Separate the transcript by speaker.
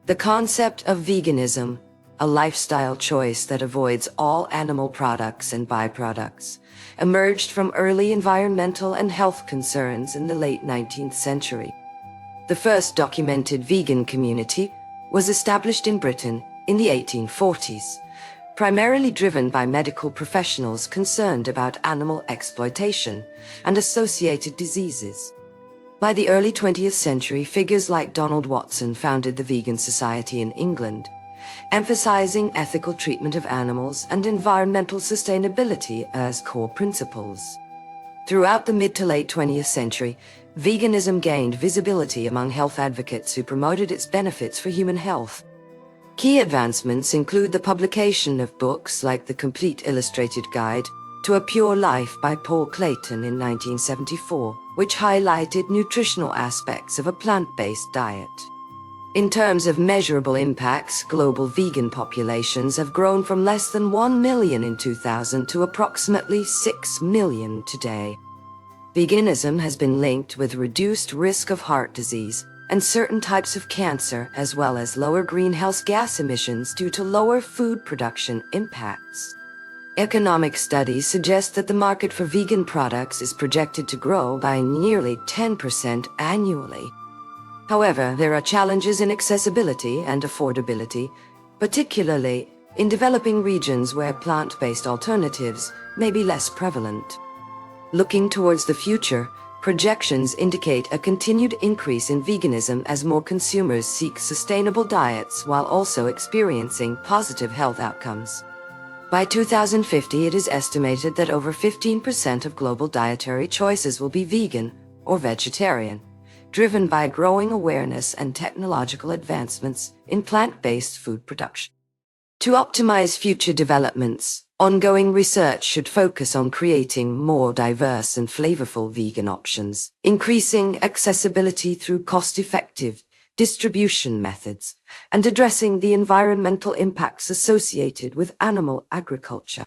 Speaker 1: The concept of veganism, a lifestyle choice that avoids all animal products and byproducts, emerged from early environmental and health concerns in the late 19th century. The first documented vegan community was established in Britain in the 1840s, primarily driven by medical professionals concerned about animal exploitation and associated diseases. By the early 20th century, figures like Donald Watson founded the Vegan Society in England, emphasizing ethical treatment of animals and environmental sustainability as core principles. Throughout the mid to late 20th century, veganism gained visibility among health advocates who promoted its benefits for human health. Key advancements include the publication of books like The Complete Illustrated Guide to a Pure Life by Paul Clayton in 1974, which highlighted nutritional aspects of a plant-based diet. In terms of measurable impacts, global vegan populations have grown from less than 1 million in 2000 to approximately 6 million today. Veganism has been linked with reduced risk of heart disease and certain types of cancer, as well as lower greenhouse gas emissions due to lower food production impacts. Economic studies suggest that the market for vegan products is projected to grow by nearly 10% annually. However, there are challenges in accessibility and affordability, particularly in developing regions where plant-based alternatives may be less prevalent. Looking towards the future, projections indicate a continued increase in veganism as more consumers seek sustainable diets while also experiencing positive health outcomes. By 2050, it is estimated that over 15% of global dietary choices will be vegan or vegetarian, driven by growing awareness and technological advancements in plant-based food production. To optimize future developments, ongoing research should focus on creating more diverse and flavorful vegan options, increasing accessibility through cost-effective distribution methods, and addressing the environmental impacts associated with animal agriculture.